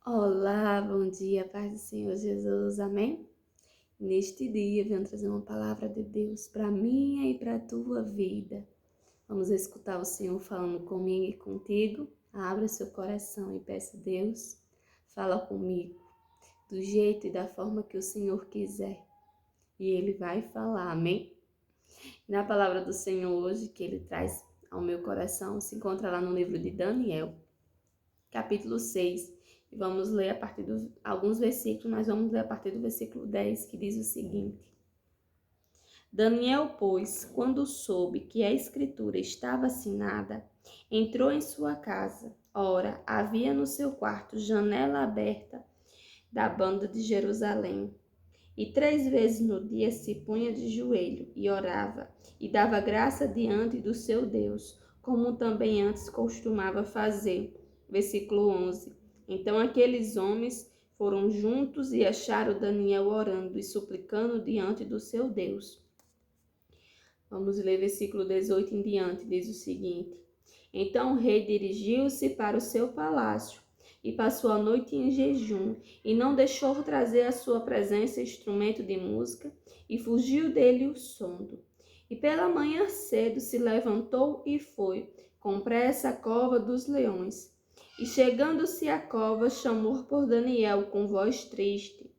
Olá, bom dia, paz do Senhor Jesus, amém? Neste dia eu venho trazer uma palavra de Deus para minha e para a tua vida. Vamos escutar o Senhor falando comigo e contigo. Abra seu coração e peça a Deus, fala comigo do jeito e da forma que o Senhor quiser. E Ele vai falar, amém? Na palavra do Senhor hoje que Ele traz ao meu coração se encontra lá no livro de Daniel, capítulo 6. E vamos ler a partir de alguns versículos, nós vamos ler a partir do versículo 10, que diz o seguinte: Daniel, pois, quando soube que a escritura estava assinada, entrou em sua casa. Ora, havia no seu quarto janela aberta da banda de Jerusalém. E 3 vezes no dia se punha de joelho e orava, e dava graça diante do seu Deus, como também antes costumava fazer. Versículo 11. Então aqueles homens foram juntos e acharam Daniel orando e suplicando diante do seu Deus. Vamos ler versículo 18 em diante, diz o seguinte: Então o rei dirigiu-se para o seu palácio e passou a noite em jejum, e não deixou trazer à sua presença instrumento de música, e fugiu dele o sono. E pela manhã cedo se levantou e foi, com pressa, à cova dos leões. E chegando-se à cova, chamou por Daniel com voz triste.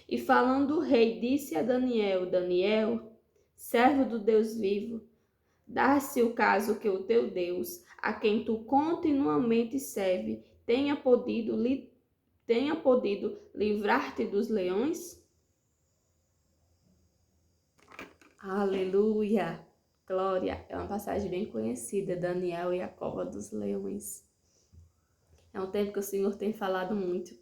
E falando o rei, disse a Daniel: Daniel, servo do Deus vivo, dá-se o caso que o teu Deus, a quem tu continuamente serve, tenha podido livrar-te dos leões? Aleluia! Glória! É uma passagem bem conhecida, Daniel e a cova dos leões. É um tempo que o Senhor tem falado muito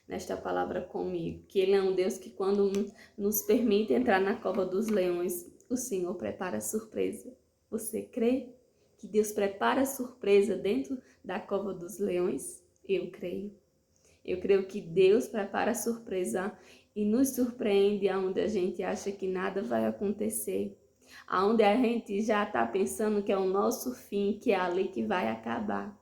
nesta palavra comigo, que Ele é um Deus que quando nos permite entrar na cova dos leões, o Senhor prepara surpresa. Você crê que Deus prepara surpresa dentro da cova dos leões? Eu creio. Eu creio que Deus prepara surpresa e nos surpreende aonde a gente acha que nada vai acontecer. Aonde a gente já está pensando que é o nosso fim, que é ali que vai acabar.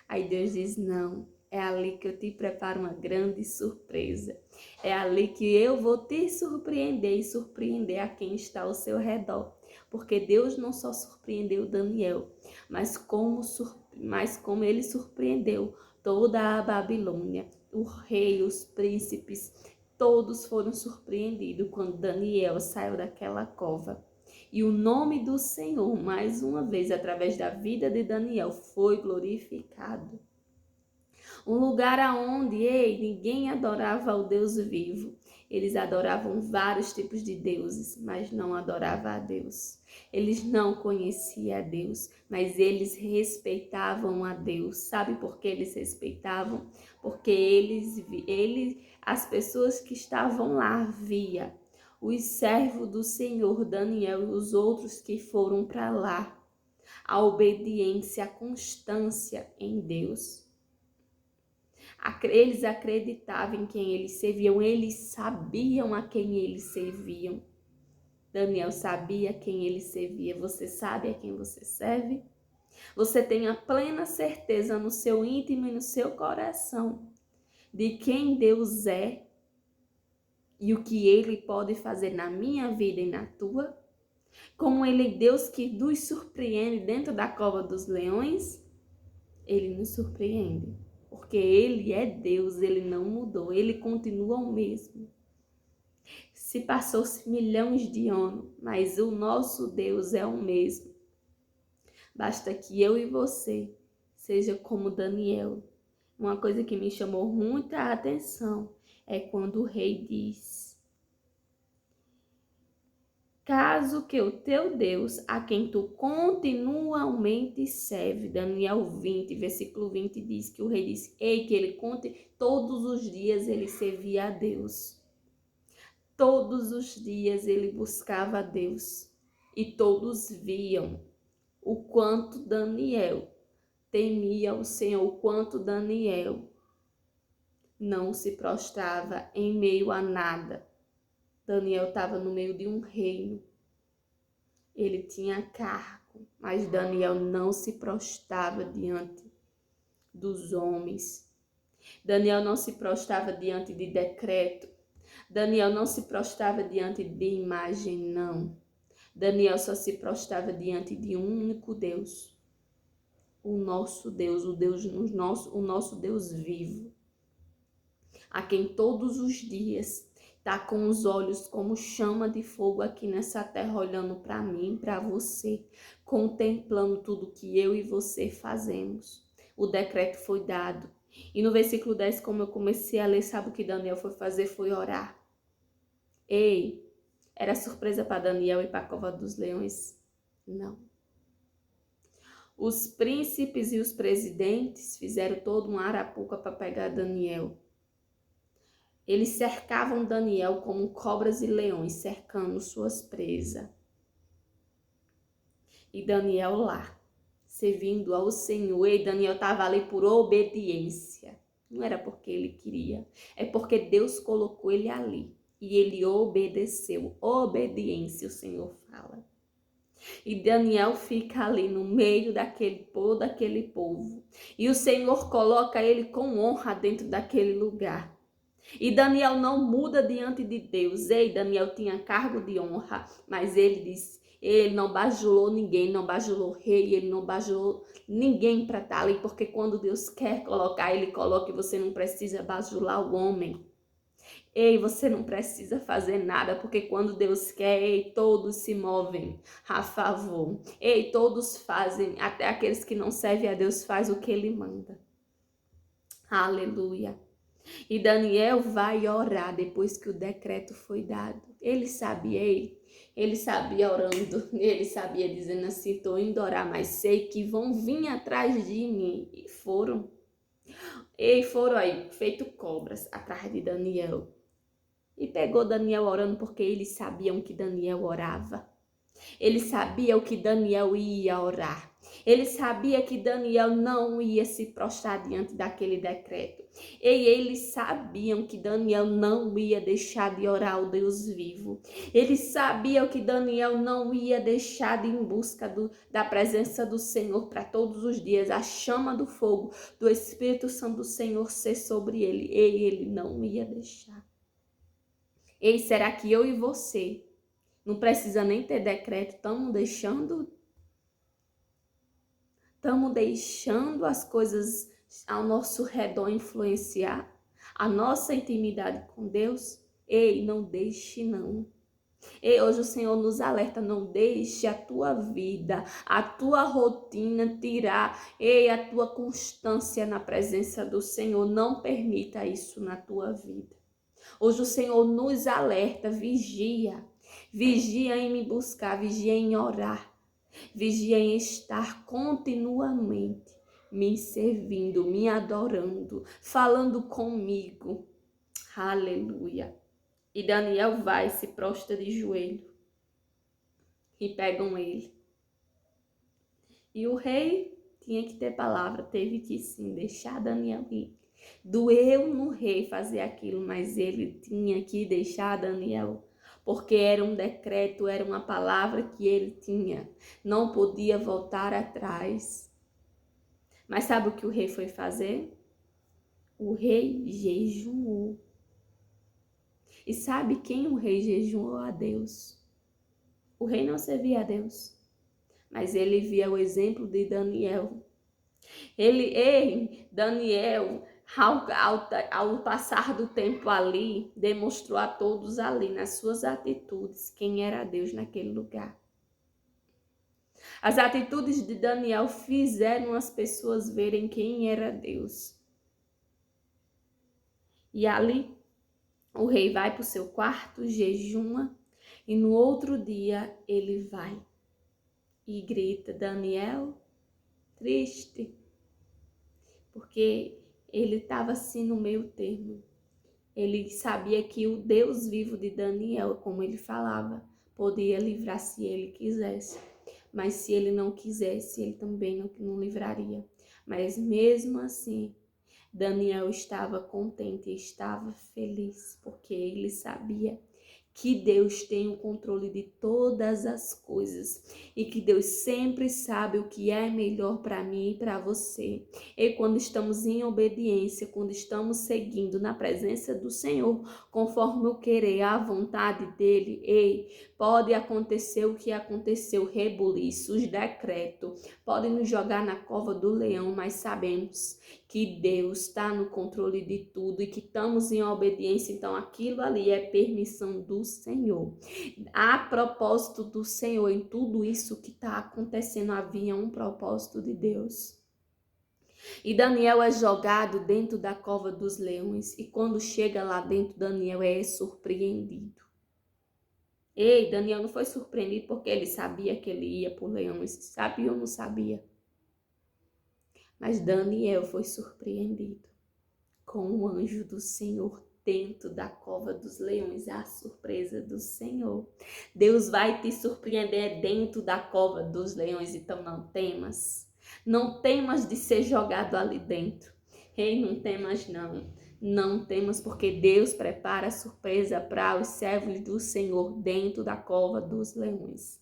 Aí Deus diz, não, é ali que eu te preparo uma grande surpresa. É ali que eu vou te surpreender e surpreender a quem está ao seu redor. Porque Deus não só surpreendeu Daniel, mas como ele surpreendeu toda a Babilônia. O rei, os príncipes, todos foram surpreendidos quando Daniel saiu daquela cova. E o nome do Senhor, mais uma vez, através da vida de Daniel, foi glorificado. Um lugar aonde, ninguém adorava ao Deus vivo. Eles adoravam vários tipos de deuses, mas não adoravam a Deus. Eles não conheciam a Deus, mas eles respeitavam a Deus. Sabe por que eles respeitavam? Porque as pessoas que estavam lá via os servos do Senhor, Daniel e os outros que foram para lá. A obediência, a constância em Deus. Eles acreditavam em quem eles serviam, eles sabiam a quem eles serviam. Daniel sabia a quem ele servia. Você sabe a quem você serve? Você tem a plena certeza no seu íntimo e no seu coração de quem Deus é e o que Ele pode fazer na minha vida e na tua? Como Ele é Deus que nos surpreende dentro da cova dos leões? Ele nos surpreende. Porque Ele é Deus, Ele não mudou, Ele continua o mesmo. Se passou-se milhões de anos, mas o nosso Deus é o mesmo. Basta que eu e você seja como Daniel. Uma coisa que me chamou muita atenção é quando o rei diz: caso que o teu Deus, a quem tu continuamente serve, Daniel 20, versículo 20 diz que o rei disse, que ele todos os dias ele servia a Deus. Todos os dias ele buscava a Deus. E todos viam o quanto Daniel temia o Senhor, o quanto Daniel não se prostrava em meio a nada. Daniel estava no meio de um reino. Ele tinha cargo, mas Daniel não se prostrava diante dos homens. Daniel não se prostrava diante de decreto. Daniel não se prostrava diante de imagem, não. Daniel só se prostrava diante de um único Deus. O nosso Deus, o nosso Deus vivo. A quem todos os dias está com os olhos como chama de fogo aqui nessa terra, olhando para mim, para você, contemplando tudo que eu e você fazemos. O decreto foi dado. E no versículo 10, como eu comecei a ler, sabe o que Daniel foi fazer? Foi orar. Ei, era surpresa para Daniel e para a cova dos leões? Não. Os príncipes e os presidentes fizeram toda uma arapuca para pegar Daniel. Eles cercavam Daniel como cobras e leões, cercando suas presas. E Daniel lá, servindo ao Senhor. E Daniel estava ali por obediência. Não era porque ele queria, é porque Deus colocou ele ali. E ele obedeceu. Obediência, o Senhor fala. E Daniel fica ali no meio daquele povo. E o Senhor coloca ele com honra dentro daquele lugar. E Daniel não muda diante de Deus. Ei, Daniel tinha cargo de honra, mas ele disse, ele não bajulou ninguém, não bajulou rei, ele não bajulou ninguém para estar ali, porque quando Deus quer colocar, ele coloca e você não precisa bajular o homem. Ei, você não precisa fazer nada, porque quando Deus quer, ei, todos se movem a favor. Ei, todos fazem, até aqueles que não servem a Deus faz o que ele manda. Aleluia. E Daniel vai orar depois que o decreto foi dado. Ele sabia orando, ele sabia dizendo assim, estou indo orar, mas sei que vão vir atrás de mim. E foram. E foram aí, feito cobras atrás de Daniel. E pegou Daniel orando porque eles sabiam que Daniel orava. Eles sabiam que Daniel ia orar. Ele sabia que Daniel não ia se prostrar diante daquele decreto. E eles sabiam que Daniel não ia deixar de orar ao Deus vivo. Eles sabiam que Daniel não ia deixar de ir em busca da presença do Senhor para todos os dias. A chama do fogo do Espírito Santo do Senhor ser sobre ele. E ele não ia deixar. Ei, será que eu e você não precisa nem ter decreto? Estamos deixando as coisas ao nosso redor influenciar a nossa intimidade com Deus? Ei, não deixe não. Ei, hoje o Senhor nos alerta, não deixe a tua vida, a tua rotina tirar, ei, a tua constância na presença do Senhor. Não permita isso na tua vida. Hoje o Senhor nos alerta, vigia. Vigia em me buscar, vigia em orar. Vigia em estar continuamente me servindo, me adorando, falando comigo. Aleluia. E Daniel vai, se prostra de joelho. E pegam ele. E o rei tinha que ter palavra, teve que sim deixar Daniel ir. Doeu no rei fazer aquilo, mas ele tinha que deixar Daniel, porque era um decreto, era uma palavra que ele tinha, não podia voltar atrás. Mas sabe o que o rei foi fazer? O rei jejuou. E sabe quem o rei jejuou? A Deus. O rei não servia a Deus, mas ele via o exemplo de Daniel. Daniel, ao passar do tempo ali, demonstrou a todos ali, nas suas atitudes, quem era Deus naquele lugar. As atitudes de Daniel fizeram as pessoas verem quem era Deus. E ali, o rei vai para o seu quarto, jejuma, e no outro dia ele vai e grita, Daniel, triste, porque ele estava assim no meio termo. Ele sabia que o Deus vivo de Daniel, como ele falava, podia livrar se ele quisesse. Mas se ele não quisesse, ele também não livraria. Mas mesmo assim, Daniel estava contente, estava feliz, porque ele sabia que Deus tem o controle de todas as coisas e que Deus sempre sabe o que é melhor para mim e para você. E quando estamos em obediência, quando estamos seguindo na presença do Senhor, conforme o querer, a vontade dele, pode acontecer o que aconteceu, rebuliço, os decretos, podem nos jogar na cova do leão, mas sabemos que Deus está no controle de tudo e que estamos em obediência, então aquilo ali é permissão do Senhor. A propósito do Senhor, em tudo isso que está acontecendo, havia um propósito de Deus. E Daniel é jogado dentro da cova dos leões, e quando chega lá dentro, Daniel é surpreendido. Daniel não foi surpreendido porque ele sabia que ele ia por leões, sabia ou não sabia? Mas Daniel foi surpreendido com o anjo do Senhor dentro da cova dos leões, a surpresa do Senhor. Deus vai te surpreender dentro da cova dos leões, então não temas. Não temas de ser jogado ali dentro. Não temas não. Não temas porque Deus prepara a surpresa para os servos do Senhor dentro da cova dos leões.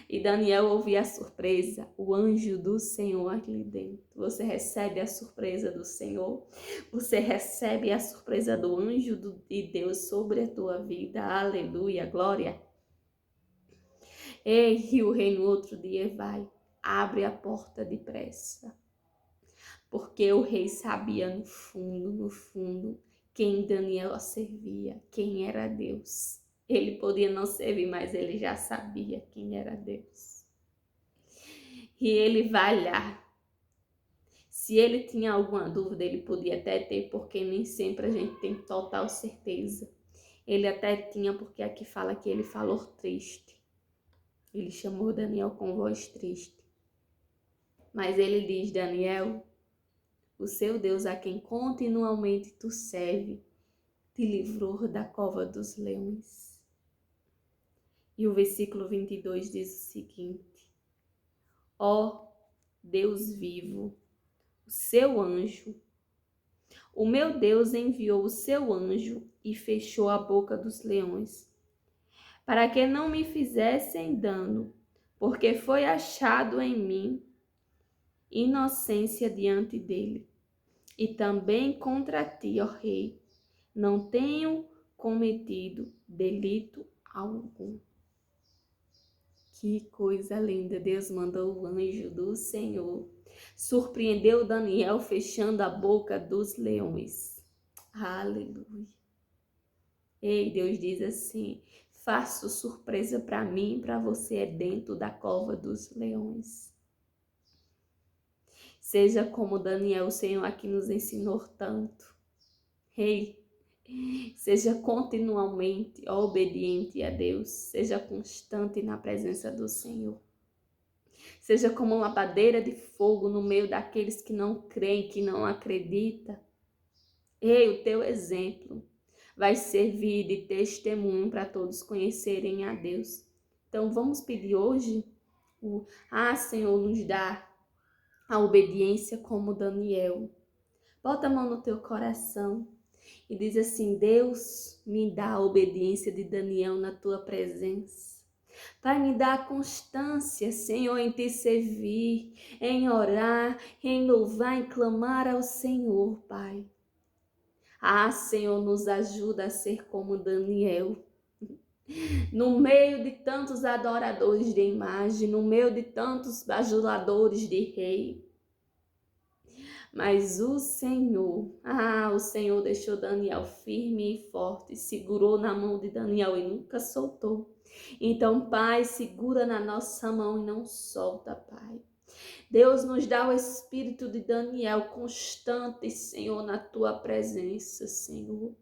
E Daniel ouvia a surpresa, o anjo do Senhor ali dentro. Você recebe a surpresa do Senhor? Você recebe a surpresa do anjo de Deus sobre a tua vida? Aleluia, glória. E o rei no outro dia vai, abre a porta depressa. Porque o rei sabia no fundo, quem Daniel servia, quem era Deus. Ele podia não servir, mas ele já sabia quem era Deus. E ele vai lá. Se ele tinha alguma dúvida, ele podia até ter, porque nem sempre a gente tem total certeza. Ele até tinha, porque aqui fala que ele falou triste. Ele chamou Daniel com voz triste. Mas ele diz, Daniel, o seu Deus a quem continuamente tu serve, te livrou da cova dos leões. E o versículo 22 diz o seguinte: ó Deus vivo, o seu anjo, o meu Deus enviou o seu anjo e fechou a boca dos leões, para que não me fizessem dano, porque foi achado em mim inocência diante dele. E também contra ti, ó rei, não tenho cometido delito algum. Que coisa linda, Deus mandou o anjo do Senhor. Surpreendeu Daniel fechando a boca dos leões. Aleluia. Deus diz assim, faço surpresa para mim e para você dentro da cova dos leões. Seja como Daniel, o Senhor aqui nos ensinou tanto. Seja continuamente obediente a Deus. Seja constante na presença do Senhor. Seja como uma madeira de fogo no meio daqueles que não creem, que não acreditam. O teu exemplo vai servir de testemunho para todos conhecerem a Deus. Então vamos pedir hoje, Senhor, nos dá a obediência como Daniel. Bota a mão no teu coração e diz assim, Deus, me dá a obediência de Daniel na tua presença. Pai, me dá a constância, Senhor, em te servir, em orar, em louvar, em clamar ao Senhor, Pai. Senhor, nos ajuda a ser como Daniel. No meio de tantos adoradores de imagem, no meio de tantos bajuladores de rei. Mas o Senhor deixou Daniel firme e forte, segurou na mão de Daniel e nunca soltou. Então, Pai, segura na nossa mão e não solta, Pai. Deus nos dá o espírito de Daniel constante, Senhor, na tua presença, Senhor.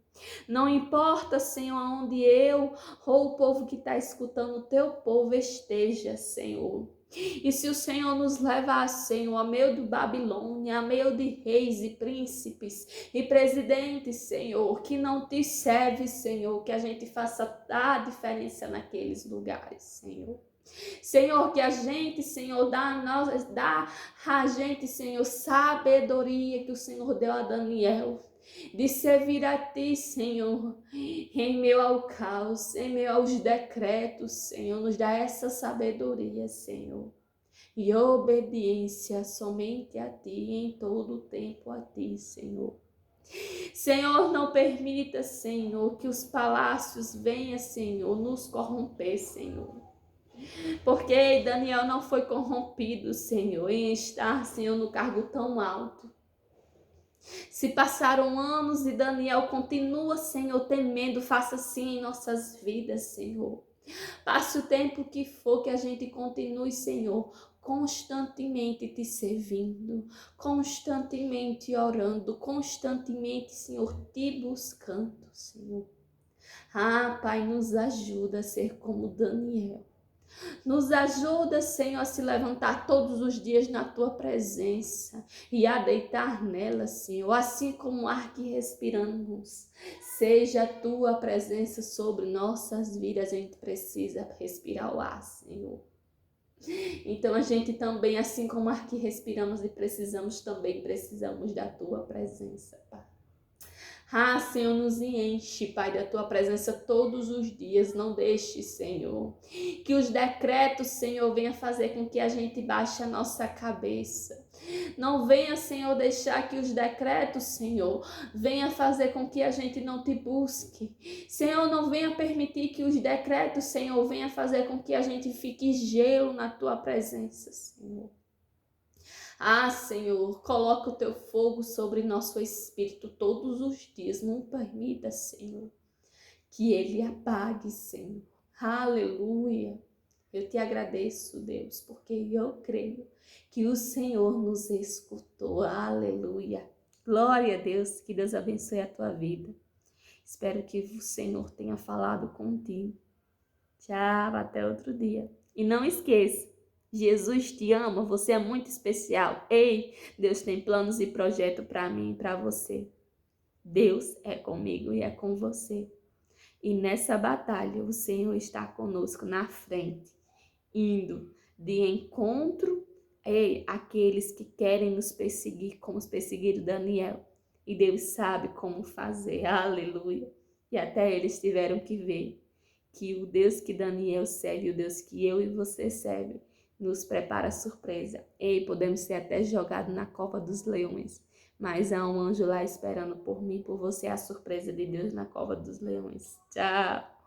Não importa, Senhor, aonde eu ou o povo que está escutando, o teu povo esteja, Senhor. E se o Senhor nos levar, Senhor, a meio de Babilônia, a meio de reis e príncipes e presidentes, Senhor, que não te serve, Senhor, que a gente faça a diferença naqueles lugares, Senhor. Senhor, que a gente, Senhor, dá a gente, Senhor, sabedoria que o Senhor deu a Daniel. de servir a Ti, Senhor, em meio ao caos, em meio aos decretos, Senhor, nos dá essa sabedoria, Senhor, e obediência somente a Ti, em todo o tempo a Ti, Senhor. Senhor, não permita, Senhor, que os palácios venham, Senhor, nos corromper, Senhor. Porque Daniel não foi corrompido, Senhor, em estar, Senhor, no cargo tão alto. Se passaram anos e Daniel continua, Senhor, temendo, faça assim em nossas vidas, Senhor. Passe o tempo que for, que a gente continue, Senhor, constantemente te servindo, constantemente orando, constantemente, Senhor, te buscando, Senhor. Ah, Pai, nos ajuda a ser como Daniel. Nos ajuda, Senhor, a se levantar todos os dias na Tua presença e a deitar nela, Senhor, assim como o ar que respiramos. Seja a Tua presença sobre nossas vidas, a gente precisa respirar o ar, Senhor. Então a gente também, assim como o ar que respiramos e precisamos da Tua presença, Pai. Ah, Senhor, nos enche, Pai, da Tua presença todos os dias. Não deixe, Senhor, que os decretos, Senhor, venham fazer com que a gente baixe a nossa cabeça. Não venha, Senhor, deixar que os decretos, Senhor, venha fazer com que a gente não te busque. Senhor, não venha permitir que os decretos, Senhor, venha fazer com que a gente fique gelo na Tua presença, Senhor. Ah, Senhor, coloca o Teu fogo sobre nosso espírito todos os dias. Não permita, Senhor, que ele apague, Senhor. Aleluia. Eu te agradeço, Deus, porque eu creio que o Senhor nos escutou. Aleluia. Glória a Deus, que Deus abençoe a tua vida. Espero que o Senhor tenha falado contigo. Tchau, até outro dia. E não esqueça, Jesus te ama, você é muito especial. Ei, Deus tem planos e projetos para mim e para você. Deus é comigo e é com você. E nessa batalha o Senhor está conosco na frente, indo de encontro àqueles que querem nos perseguir, como os perseguiram Daniel. E Deus sabe como fazer, aleluia. E até eles tiveram que ver que o Deus que Daniel serve, o Deus que eu e você serve, nos prepara surpresa. Ei, podemos ser até jogados na cova dos leões, mas há um anjo lá esperando por mim, por você, a surpresa de Deus na cova dos leões. Tchau!